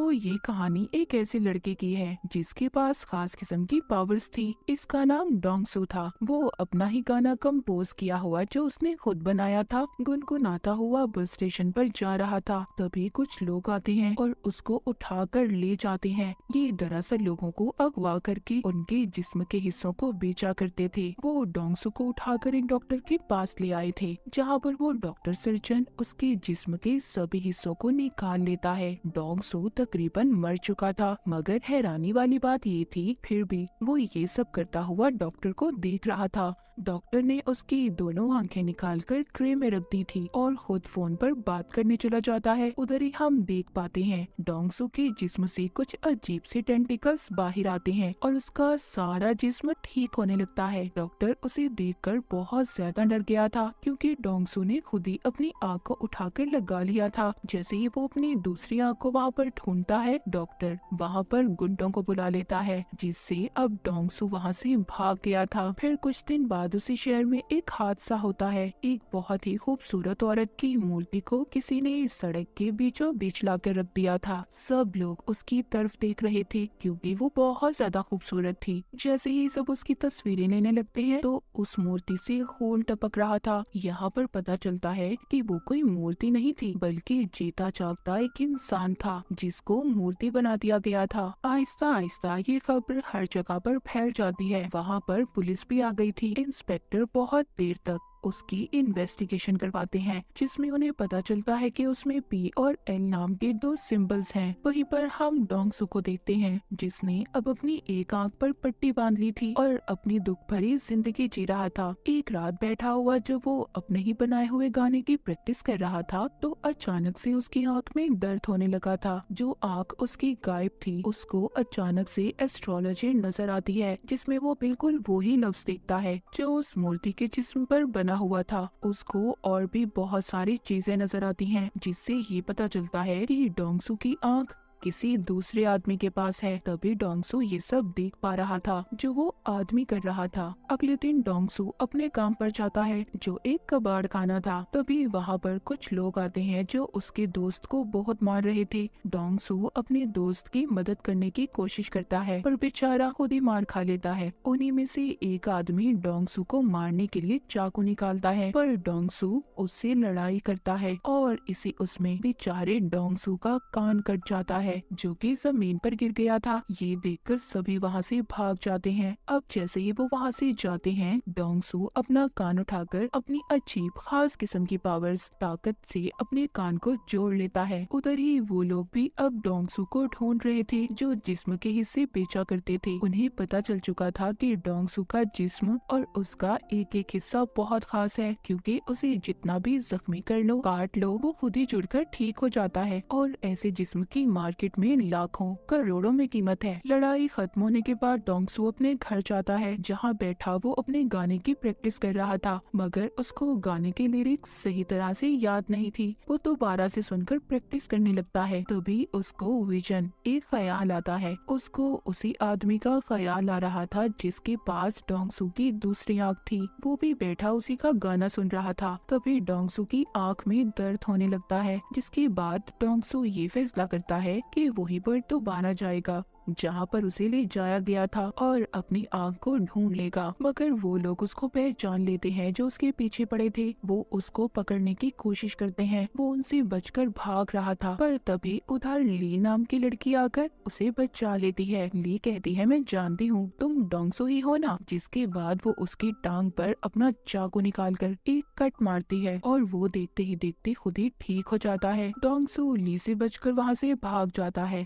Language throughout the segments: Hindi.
तो ये कहानी एक ऐसे लड़के की है जिसके पास खास किस्म की पावर्स थी। इसका नाम डोंगसू था। वो अपना ही गाना कंपोज किया हुआ जो उसने खुद बनाया था गुनगुनाता हुआ बस स्टेशन पर जा रहा था। तभी कुछ लोग आते हैं और उसको उठाकर ले जाते हैं। ये दरअसल लोगों को अगवा करके उनके जिस्म के हिस्सों को बेचा करते थे। वो डोंगसू को उठाकर एक डॉक्टर के पास ले आए थे, जहाँ पर वो डॉक्टर सर्जन उसके जिस्म के सभी हिस्सों को निकाल लेता है। डोंगसू तकरीबन मर चुका था, मगर हैरानी वाली बात ये थी फिर भी वो ये सब करता हुआ डॉक्टर को देख रहा था। डॉक्टर ने उसकी दोनों आंखें निकालकर ट्रे में रख दी थी और खुद फोन पर बात करने चला जाता है। उधर ही हम देख पाते हैं डोंगसू के जिस्म से कुछ अजीब से टेंटिकल्स बाहर आते हैं और उसका सारा जिस्म ठीक होने लगता है। डॉक्टर उसे देखकर बहुत ज्यादा डर गया था, क्योंकि डोंगसू ने खुद ही अपनी आँख को उठाकर लगा लिया था। जैसे ही वो अपनी दूसरी आँख को वहाँ पर ढूंढता है, डॉक्टर वहाँ पर गुंडों को बुला लेता है, जिससे अब डोंगसू वहाँ से भाग गया था। फिर कुछ दिन बाद उसी शहर में एक हादसा होता है। एक बहुत ही खूबसूरत औरत की मूर्ति को किसी ने सड़क के बीचों बीच लाकर रख दिया था। सब लोग उसकी तरफ देख रहे थे क्योंकि वो बहुत ज्यादा खूबसूरत थी। जैसे ही सब उसकी तस्वीरें लेने लगते हैं तो उस मूर्ति से खून टपक रहा था। यहाँ पर पता चलता है कि वो कोई मूर्ति नहीं थी, बल्कि जीता जागता एक इंसान था जिसको मूर्ति बना दिया गया था। आहिस्ता आहिस्ता ये खबर हर जगह पर फैल जाती है। वहाँ पर पुलिस भी आ गई थी। इंस्पेक्टर बहुत देर तक उसकी इन्वेस्टिगेशन करवाते हैं, जिसमें उन्हें पता चलता है कि उसमें पी और एल नाम के दो सिंबल्स हैं। वहीं पर हम डोंगसू को देखते हैं, जिसने अब अपनी एक आंख पर पट्टी बांध ली थी और अपनी दुख भरी जिंदगी जी रहा था। एक रात बैठा हुआ जब वो अपने ही बनाए हुए गाने की प्रैक्टिस कर रहा था, तो अचानक से उसकी आंख में दर्द होने लगा था। जो आंख उसकी गायब थी, उसको अचानक से एस्ट्रोलॉजी नजर आती है, जिसमें वो बिल्कुल वही लफ्ज देखता है जो उस मूर्ति के जिस्म पर बना हुआ था। उसको और भी बहुत सारी चीजें नजर आती हैं, जिससे ये पता चलता है कि डोंगसू की आंख किसी दूसरे आदमी के पास है। तभी डोंगसू ये सब देख पा रहा था जो वो आदमी कर रहा था। अगले दिन डोंगसू अपने काम पर जाता है, जो एक कबाड़ खाना था। तभी वहाँ पर कुछ लोग आते हैं जो उसके दोस्त को बहुत मार रहे थे। डोंगसू अपने दोस्त की मदद करने की कोशिश करता है, पर बेचारा खुद ही मार खा लेता है। उन्हीं में से एक आदमी डोंगसू को मारने के लिए चाकू निकालता है, पर डोंगसू उससे लड़ाई करता है और इसी उसमें बेचारे डोंगसू का कान कट जाता है, जो कि जमीन पर गिर गया था। ये देखकर सभी वहाँ से भाग जाते हैं। अब जैसे ही वो वहाँ से जाते हैं, डोंगसू अपना कान उठाकर अपनी अजीब खास किस्म की पावर्स ताकत से अपने कान को जोड़ लेता है। उधर ही वो लोग भी अब डोंगसू को ढूंढ रहे थे जो जिस्म के हिस्से बेचा करते थे। उन्हें पता चल चुका था कि डोंगसू का जिस्म और उसका एक एक हिस्सा बहुत खास है, क्योंकि उसे जितना भी जख्मी कर लो, काट लो, वो खुद ही जुड़कर ठीक हो जाता है। और ऐसे जिस्म की मार्केट में लाखों करोड़ों में कीमत है। लड़ाई खत्म होने के बाद डोंगसू अपने घर जाता है, जहाँ बैठा वो अपने गाने की प्रैक्टिस कर रहा था, मगर उसको गाने के लिरिक्स सही तरह से याद नहीं थी। वो दोबारा से सुनकर प्रैक्टिस करने लगता है। तभी उसको विजन, एक ख्याल आता है। उसको उसी आदमी का ख्याल आ रहा था जिसके पास डोंगसू की दूसरी आँख थी। वो भी बैठा उसी का गाना सुन रहा था। तभी डोंगसू की आँख में दर्द होने लगता है, जिसके बाद डोंगसू ये फैसला करता है कि वहीं पर दोबारा जाएगा जहाँ पर उसे ले जाया गया था और अपनी आँख को ढूंढ लेगा। मगर वो लोग उसको पहचान लेते हैं जो उसके पीछे पड़े थे। वो उसको पकड़ने की कोशिश करते हैं। वो उनसे बचकर भाग रहा था, पर तभी उधर ली नाम की लड़की आकर उसे बचा लेती है। ली कहती है, मैं जानती हूँ तुम डोंगसू ही हो ना। जिसके बाद वो उसकी टांग पर अपना चाकू निकालकर एक कट मारती है और वो देखते ही देखते खुद ही ठीक हो जाता है। डोंगसू ली से बचकर वहाँ से भाग जाता है।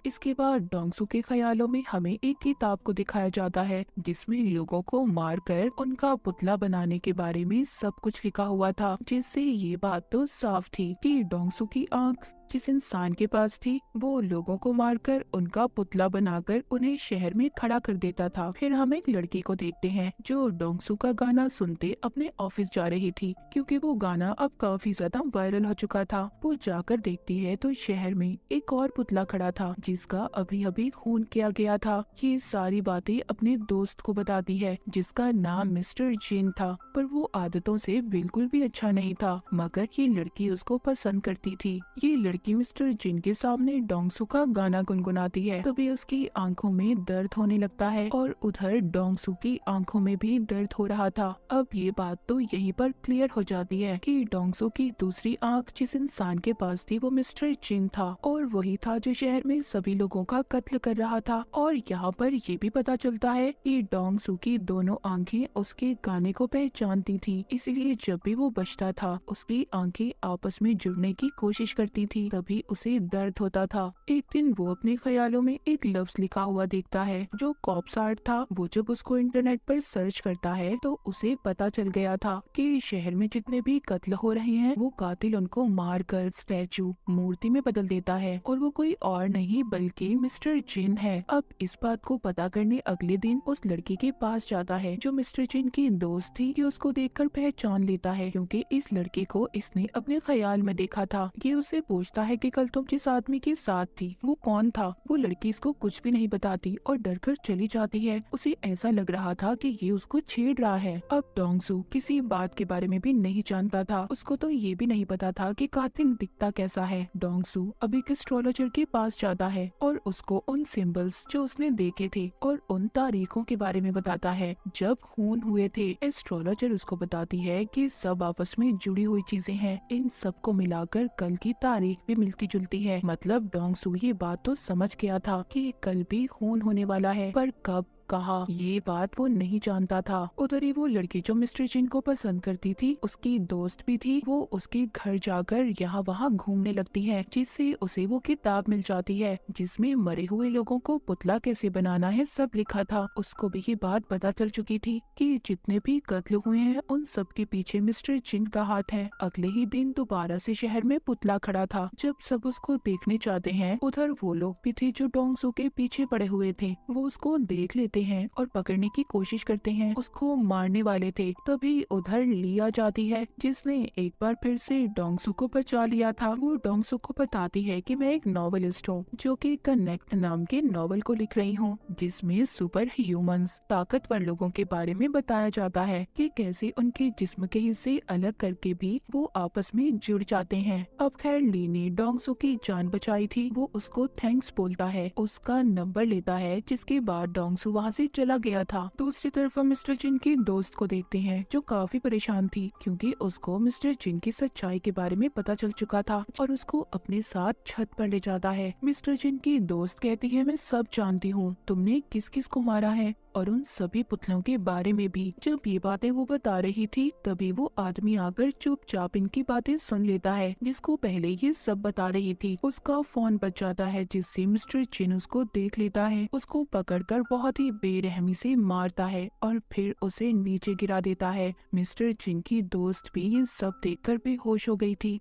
इसके बाद डोंगसू के ख्यालों में हमें एक किताब को दिखाया जाता है, जिसमें लोगों को मारकर उनका पुतला बनाने के बारे में सब कुछ लिखा हुआ था, जिससे ये बात तो साफ थी कि डोंगसू की आंख जिस इंसान के पास थी, वो लोगों को मारकर उनका पुतला बनाकर उन्हें शहर में खड़ा कर देता था। फिर हम एक लड़की को देखते हैं जो डोंगसू का गाना सुनते अपने ऑफिस जा रही थी, क्योंकि वो गाना अब काफी ज्यादा वायरल हो चुका था। वो जाकर देखती है तो शहर में एक और पुतला खड़ा था जिसका अभी अभी खून किया गया था। ये सारी बातें अपने दोस्त को बताती है, जिसका नाम मिस्टर जिन था, पर वो आदतों से बिल्कुल भी अच्छा नहीं था, मगर ये लड़की उसको पसंद करती थी। ये लड़की लड़की मिस्टर जिन के सामने डोंगसू का गाना गुनगुनाती है तभी उसकी आंखों में दर्द होने लगता है और उधर डोंगसू की आंखों में भी दर्द हो रहा था। अब ये बात तो यहीं पर क्लियर हो जाती है कि डोंगसू की दूसरी आंख जिस इंसान के पास थी वो मिस्टर जिन था और वही था जो शहर में सभी लोगों का कत्ल कर रहा था। और यहाँ पर ये भी पता चलता है कि डोंगसू की दोनों आंखें उसके गाने को पहचानती थी, इसीलिए जब भी वो बजता था उसकी आंखें आपस में जुड़ने की कोशिश करती थी, तभी उसे दर्द होता था। एक दिन वो अपने ख्यालों में एक लफ्ज लिखा हुआ देखता है जो कॉप्स आर्ट था। वो जब उसको इंटरनेट पर सर्च करता है तो उसे पता चल गया था कि शहर में जितने भी कत्ल हो रहे हैं वो कातिल उनको मारकर स्टैचू मूर्ति में बदल देता है और वो कोई और नहीं बल्कि मिस्टर जिन है। अब इस बात को पता करने अगले दिन उस लड़की के पास जाता है जो मिस्टर जिन की दोस्त थी। कि उसको देखकर पहचान लेता है क्योंकि इस लड़के को इसने अपने ख्याल में देखा था। ये उससे पूछता है कि कल तुम जिस आदमी के साथ थी वो कौन था। वो लड़की इसको कुछ भी नहीं बताती और डरकर चली जाती है। उसे ऐसा लग रहा था कि ये उसको छेड़ रहा है। अब डोंगसू किसी बात के बारे में भी नहीं जानता था। उसको तो ये भी नहीं पता था कि कातिल दिखता कैसा है। डोंगसू अब एक एस्ट्रोलॉजर के पास जाता है और उसको उन सिंबल्स जो उसने देखे थे और उन तारीखों के बारे में बताता है जब खून हुए थे। एस्ट्रोलॉजर उसको बताती है कि सब आपस में जुड़ी हुई चीजें हैं, इन सब को मिलाकर कल की तारीख भी मिलती जुलती है। मतलब डोंगसू ये बात तो समझ गया था कि कल भी खून होने वाला है, पर कब कहा ये बात वो नहीं जानता था। उधर ही वो लड़की जो मिस्टर जिन को पसंद करती थी उसकी दोस्त भी थी। वो उसके घर जाकर यहाँ वहाँ घूमने लगती है जिससे उसे वो किताब मिल जाती है जिसमें मरे हुए लोगों को पुतला कैसे बनाना है सब लिखा था। उसको भी ये बात पता चल चुकी थी कि जितने भी कत्ल हुए हैं उन सब के पीछे मिस्टर जिन का हाथ है। अगले ही दिन दोबारा से शहर में पुतला खड़ा था। जब सब उसको देखने जाते हैं उधर वो लोग भी थे जो डोंगसू के पीछे पड़े हुए थे। वो उसको देख लेते हैं और पकड़ने की कोशिश करते हैं, उसको मारने वाले थे। तभी उधर लिया जाती है जिसने एक बार फिर से डोंगसू को बचा लिया था। वो डोंगसू को बताती है कि मैं एक नॉवेलिस्ट हूँ जो कि कनेक्ट नाम के नॉवल को लिख रही हूँ जिसमें सुपर ह्यूमंस ताकतवर लोगों के बारे में बताया जाता है कि कैसे उनके जिस्म के हिस्से अलग करके भी वो आपस में जुड़ जाते हैं। अब खैर ली ने डोंगसू की जान बचाई थी। वो उसको थैंक्स बोलता है, उसका नंबर लेता है जिसके बाद डोंगसू वहाँ से चला गया था। दूसरी तरफ हम मिस्टर जिन की दोस्त को देखते हैं जो काफी परेशान थी क्योंकि उसको मिस्टर जिन की सच्चाई के बारे में पता चल चुका था और उसको अपने साथ छत पर ले जाता है। मिस्टर जिन की दोस्त कहती है मैं सब जानती हूँ, तुमने किस किस को मारा है और उन सभी पुतलों के बारे में भी। जब ये बातें वो बता रही थी तभी वो आदमी आकर चुपचाप इनकी बातें सुन लेता है जिसको पहले ये सब बता रही थी। उसका फोन बच जाता है जिससे मिस्टर जिन उसको देख लेता है, उसको पकड़कर बहुत ही बेरहमी से मारता है और फिर उसे नीचे गिरा देता है। मिस्टर जिन की दोस्त भी ये सब देखकर बेहोश हो गई थी।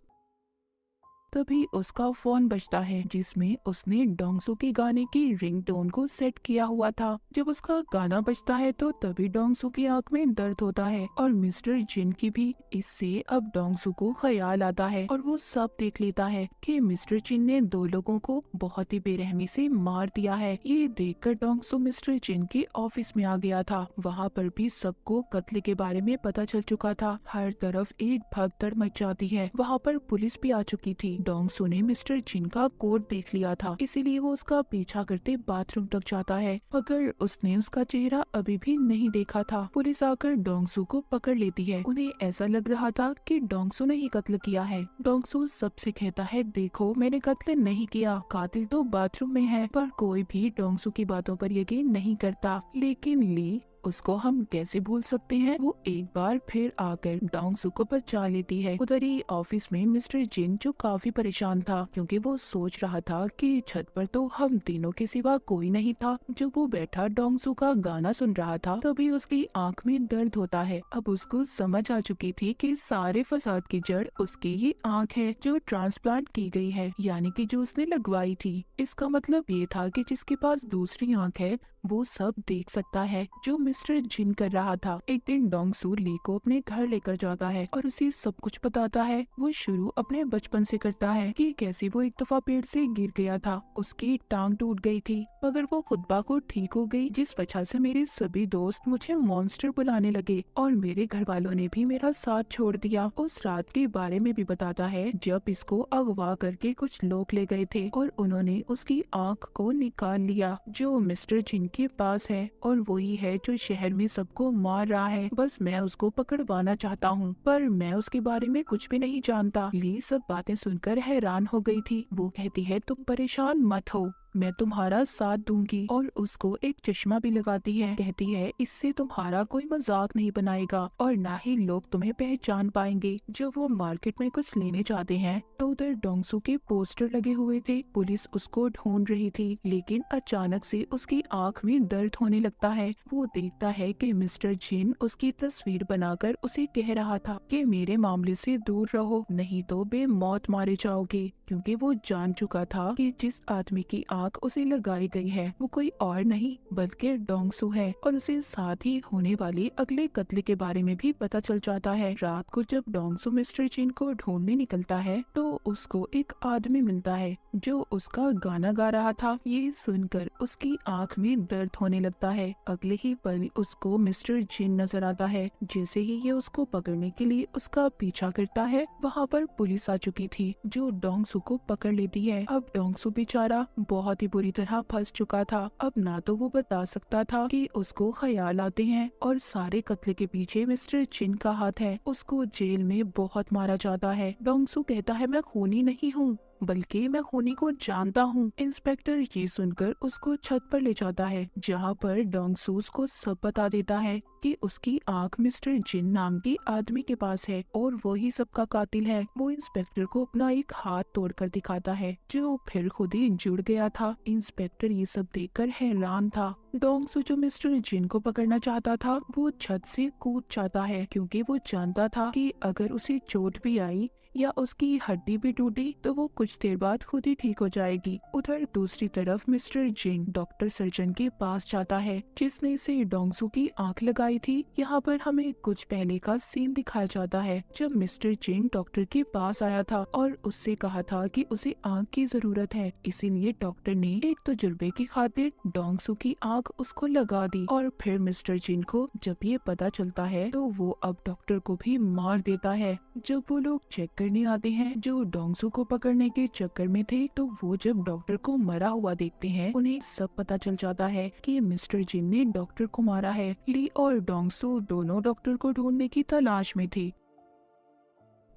तभी उसका फोन बजता है जिसमें उसने डोंगसू के गाने की रिंगटोन को सेट किया हुआ था। जब उसका गाना बजता है तो तभी डोंगसू की आंख में दर्द होता है और मिस्टर जिन की भी। इससे अब डोंगसू को ख्याल आता है और वो सब देख लेता है कि मिस्टर जिन ने दो लोगों को बहुत ही बेरहमी से मार दिया है। ये देखकर डोंगसू मिस्टर जिन के ऑफिस में आ गया था। वहाँ पर भी सबको कत्ल के बारे में पता चल चुका था। हर तरफ एक भगदड़ मच जाती है। वहाँ पर पुलिस भी आ चुकी थी। डोंगसू ने मिस्टर जिन का कोट देख लिया था, इसीलिए वो उसका पीछा करते बाथरूम तक जाता है मगर उसने उसका चेहरा अभी भी नहीं देखा था। पुलिस आकर डोंगसू को पकड़ लेती है। उन्हें ऐसा लग रहा था कि डोंगसू ने ही कत्ल किया है। डोंगसू सबसे कहता है देखो मैंने कत्ल नहीं किया, कातिल तो बाथरूम में है। पर कोई भी डोंगसू की बातों पर यकीन नहीं करता। लेकिन ली उसको हम कैसे भूल सकते हैं। वो एक बार फिर आकर डोंगसू को बचा लेती है। उधर ही ऑफिस में मिस्टर जिन जो काफी परेशान था क्योंकि वो सोच रहा था कि छत पर तो हम तीनों के सिवा कोई नहीं था। जब वो बैठा डोंगसू का गाना सुन रहा था तभी उसकी आंख में दर्द होता है। अब उसको समझ आ चुकी थी कि सारे फसाद की जड़ उसकी ही आंख है जो ट्रांसप्लांट की गई है, यानी कि जो उसने लगवाई थी। इसका मतलब ये था कि जिसके पास दूसरी आंख है वो सब देख सकता है जो मिस्टर जिन कर रहा था। एक दिन डोंगसू ली को अपने घर लेकर जाता है और उसे सब कुछ बताता है। वो शुरू अपने बचपन से करता है कि कैसे वो एक दफा पेड़ से गिर गया था, उसकी टांग टूट गई थी, मगर वो खुद ब खुद ठीक हो गई, जिस वजह से मेरे सभी दोस्त मुझे मॉन्स्टर बुलाने लगे और मेरे घर वालों ने भी मेरा साथ छोड़ दिया। उस रात के बारे में भी बताता है जब इसको अगवा करके कुछ लोग ले गए थे और उन्होंने उसकी आंख को निकाल लिया, जो मिस्टर जिन के पास है, और वही है जो शहर में सबको मार रहा है। बस मैं उसको पकड़वाना चाहता हूँ, पर मैं उसके बारे में कुछ भी नहीं जानता। ली सब बातें सुनकर हैरान हो गई थी। वो कहती है तुम परेशान मत हो, मैं तुम्हारा साथ दूंगी, और उसको एक चश्मा भी लगाती है। कहती है इससे तुम्हारा कोई मजाक नहीं बनाएगा और ना ही लोग तुम्हें पहचान पाएंगे। जब वो मार्केट में कुछ लेने जाते हैं तो उधर डोंगसू के पोस्टर लगे हुए थे। पुलिस उसको ढूंढ रही थी, लेकिन अचानक से उसकी आंख में दर्द होने लगता है। वो देखता है कि मिस्टर जिन उसकी तस्वीर बनाकर उसे कह रहा था कि मेरे मामले से दूर रहो, नहीं तो बेमौत मारे जाओगे, क्योंकि वो जान चुका था कि जिस आदमी की आंख उसे लगाई गई है वो कोई और नहीं बल्कि डोंगसू है, और उसे साथ ही होने वाले अगले कत्ल के बारे में भी पता चल जाता है। रात को जब डोंगसू मिस्टर जिन को ढूंढने निकलता है तो उसको एक आदमी मिलता है जो उसका गाना गा रहा था। ये सुनकर उसकी आंख में दर्द होने लगता है। अगले ही पल उसको मिस्टर जिन नजर आता है। जैसे ही ये उसको पकड़ने के लिए उसका पीछा करता है, वहाँ पर पुलिस आ चुकी थी जो डोंगसू को पकड़ लेती है। अब डोंगसू बेचारा बहुत ही बुरी तरह फंस चुका था। अब ना तो वो बता सकता था कि उसको ख्याल आते हैं और सारे कत्ले के पीछे मिस्टर जिन का हाथ है। उसको जेल में बहुत मारा जाता है। डोंगसू कहता है मैं खूनी नहीं हूँ, बल्कि मैं खूनी को जानता हूँ। इंस्पेक्टर ये सुनकर उसको छत पर ले जाता है, जहाँ पर डोंगसू को सब बता देता है कि उसकी आंख मिस्टर जिन नाम के आदमी के पास है और वो ही सबका कातिल है। वो इंस्पेक्टर को अपना एक हाथ तोड़कर दिखाता है, जो फिर खुद ही जुड़ गया था। इंस्पेक्टर ये सब देखकर हैरान था। डोंगसू जो मिस्टर जिन को पकड़ना चाहता था वो छत से कूद जाता है, क्योंकि वो जानता था कि अगर उसे चोट भी आई या उसकी हड्डी भी टूटी तो वो कुछ देर बाद खुद ही ठीक हो जाएगी। उधर दूसरी तरफ मिस्टर जिन डॉक्टर सर्जन के पास जाता है जिसने इसे डोंगसू की आंख लगाई थी। यहाँ पर हमें कुछ पहले का सीन दिखाया जाता है जब मिस्टर जिन डॉक्टर के पास आया था और उससे कहा था कि उसे आंख की जरूरत है, इसीलिए डॉक्टर ने एक तजुर्बे की खातिर डोंगसू की आंख उसको लगा दी। और फिर मिस्टर जिन को जब ये पता चलता है तो वो अब डॉक्टर को भी मार देता है। जब वो लोग चेक करने आते हैं जो डोंगसू को पकड़ने के चक्कर में थे, तो वो जब डॉक्टर को मरा हुआ देखते हैं उन्हें सब पता चल जाता है कि मिस्टर जिन ने डॉक्टर को मारा है। ली और डोंगसू दोनों डॉक्टर को ढूंढने की तलाश में थे।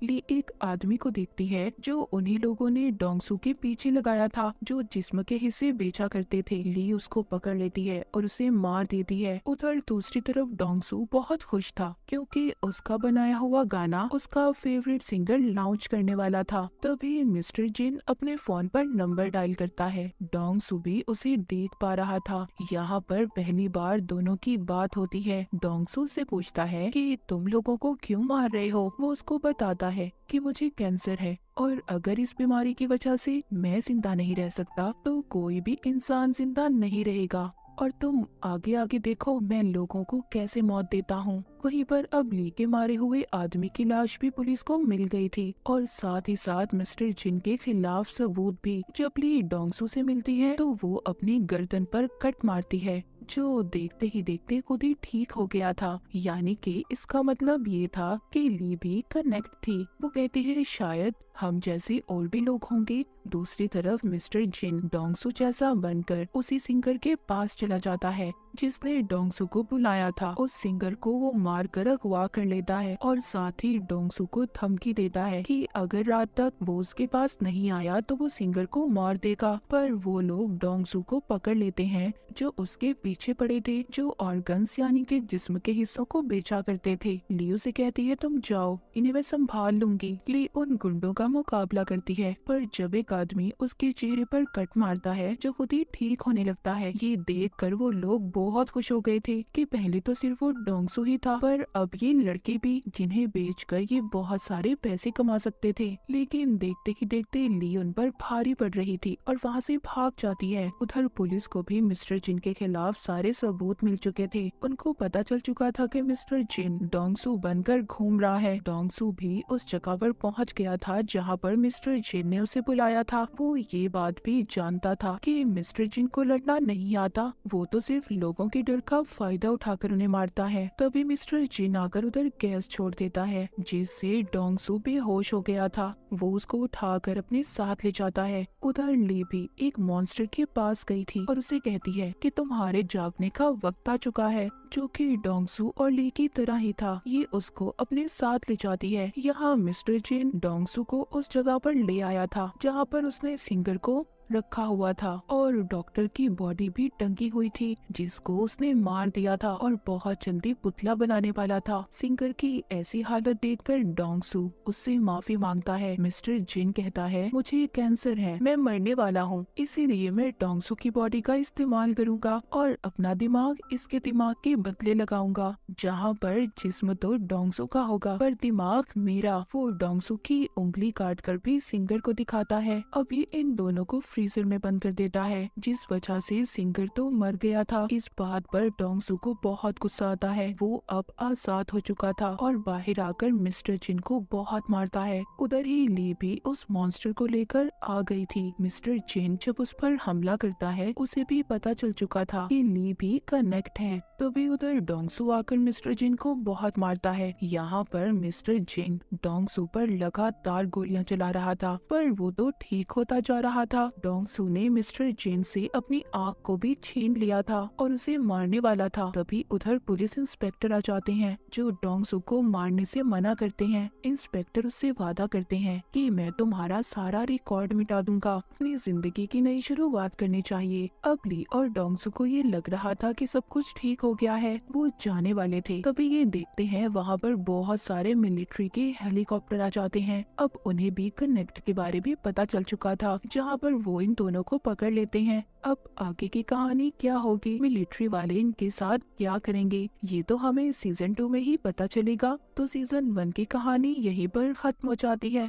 ली एक आदमी को देखती है जो उन्हीं लोगों ने डोंगसू के पीछे लगाया था, जो जिस्म के हिस्से बेचा करते थे। ली उसको पकड़ लेती है और उसे मार देती है। उधर दूसरी तरफ डोंगसू बहुत खुश था क्योंकि उसका बनाया हुआ गाना उसका फेवरेट सिंगर लॉन्च करने वाला था। तभी मिस्टर जिन अपने फोन पर नंबर डायल करता है। डोंगसू भी उसे देख पा रहा था। यहाँ पर पहली बार दोनों की बात होती है। डोंगसू से पूछता है कि तुम लोगों को क्यों मार रहे हो। वो उसको बताता है कि मुझे कैंसर है और अगर इस बीमारी की वजह से मैं जिंदा नहीं रह सकता तो कोई भी इंसान जिंदा नहीं रहेगा, और तुम आगे आगे देखो मैं लोगों को कैसे मौत देता हूँ। वहीं पर अब ली के मारे हुए आदमी की लाश भी पुलिस को मिल गई थी और साथ ही साथ मिस्टर जिन के खिलाफ सबूत भी। जब ली डोंगसू से मिलती है तो वो अपनी गर्दन पर कट मारती है, जो देखते ही देखते खुद ही ठीक हो गया था। यानी कि इसका मतलब ये था कि ली भी कनेक्ट थी। वो कहती है शायद हम जैसे और भी लोग होंगे। दूसरी तरफ मिस्टर जिन डोंगसू जैसा बनकर उसी सिंगर के पास चला जाता है जिसने डोंगसू को बुलाया था। उस सिंगर को वो मार कर अगवा कर लेता है और साथ ही डोंगसू को धमकी देता है कि अगर रात तक वो उसके पास नहीं आया तो वो सिंगर को मार देगा। पर वो लोग डोंगसू को पकड़ लेते हैं जो उसके पीछे पड़े थे, जो ऑर्गन्स यानी कि जिस्म के हिस्सों को बेचा करते थे। ली उसे कहती है तुम जाओ, इन्हें मैं संभाल लूंगी। ली उन गुंडों का मुकाबला करती है, पर जब एक एक आदमी उसके चेहरे पर कट मारता है जो खुद ही ठीक होने लगता है। ये देखकर वो लोग बहुत खुश हो गए थे कि पहले तो सिर्फ वो डोंगसू ही था, पर अब ये लड़के भी जिन्हें बेचकर ये बहुत सारे पैसे कमा सकते थे। लेकिन देखते ही देखते ली उन पर भारी पड़ रही थी और वहाँ से भाग जाती है। उधर पुलिस को भी मिस्टर जिन के खिलाफ सारे सबूत मिल चुके थे। उनको पता चल चुका था कि मिस्टर जिन डोंगसू बनकर घूम रहा है। डोंगसू भी उस जगह पर पहुँच गया था जहाँ पर मिस्टर जिन ने उसे बुलाया था। वो ये बात भी जानता था कि मिस्टर जिन को लड़ना नहीं आता, वो तो सिर्फ लोगों के डर का फायदा उठाकर उन्हें मारता है। तभी मिस्टर जिन आकर उधर गैस छोड़ देता है जिससे डोंगसू बेहोश हो गया था। वो उसको उठाकर अपने साथ ले जाता है। उधर ली भी एक मॉन्स्टर के पास गई थी और उसे कहती है कि तुम्हारे जागने का वक्त आ चुका है, जो कि डोंगसू और ली की तरह ही था। ये उसको अपने साथ ले जाती है। यहाँ मिस्टर जिन डोंगसू को उस जगह पर ले आया था जहाँ पर उसने सिंगर को रखा हुआ था और डॉक्टर की बॉडी भी टंगी हुई थी जिसको उसने मार दिया था और बहुत जल्दी पुतला बनाने वाला था। सिंगर की ऐसी हालत देखकर डोंगसू उससे माफी मांगता है। मिस्टर जिन कहता है मुझे कैंसर है, मैं मरने वाला हूँ, इसीलिए मैं डोंगसू की बॉडी का इस्तेमाल करूँगा और अपना दिमाग इसके दिमाग के बदले लगाऊंगा। जहाँ पर जिस्म तो डोंगसू का होगा पर दिमाग मेरा। वो डोंगसू की उंगली काट कर भी सिंगर को दिखाता है। अब ये इन दोनों को फ्रीजर में बंद कर देता है जिस वजह से सिंगर तो मर गया था। इस बात पर डोंगसू को बहुत गुस्सा आता है। वो अब आजाद हो चुका था और बाहर आकर मिस्टर जिन को बहुत मारता है। उधर ही ली भी उस मॉन्स्टर को लेकर आ गई थी। मिस्टर जिन जब उस पर हमला करता है उसे भी पता चल चुका था कि ली भी कनेक्ट है। तभी उधर डोंगसू आकर मिस्टर जिन को बहुत मारता है। यहाँ पर मिस्टर जिन डोंगसू पर लगातार गोलियां चला रहा था पर वो तो ठीक होता जा रहा था। डोंगसू ने मिस्टर जिन से अपनी आँख को भी छीन लिया था और उसे मारने वाला था। तभी उधर पुलिस इंस्पेक्टर आ जाते हैं जो डोंगसू को मारने से मना करते हैं। इंस्पेक्टर उससे वादा करते हैं कि मैं तुम्हारा सारा रिकॉर्ड मिटा दूंगा, अपनी जिंदगी की नई शुरुआत करनी चाहिए। अब ली और डोंगसू को ये लग रहा था कि सब कुछ ठीक हो गया है, वो जाने वाले थे। तभी ये देखते हैं वहाँ पर बहुत सारे मिलिट्री के हेलीकॉप्टर आ जाते हैं। अब उन्हें भी कनेक्ट के बारे में पता चल चुका था जहाँ पर वो इन दोनों को पकड़ लेते हैं। अब आगे की कहानी क्या होगी, मिलिट्री वाले इनके साथ क्या करेंगे, ये तो हमें सीजन 2 में ही पता चलेगा। तो सीजन 1 की कहानी यहीं पर खत्म हो जाती है।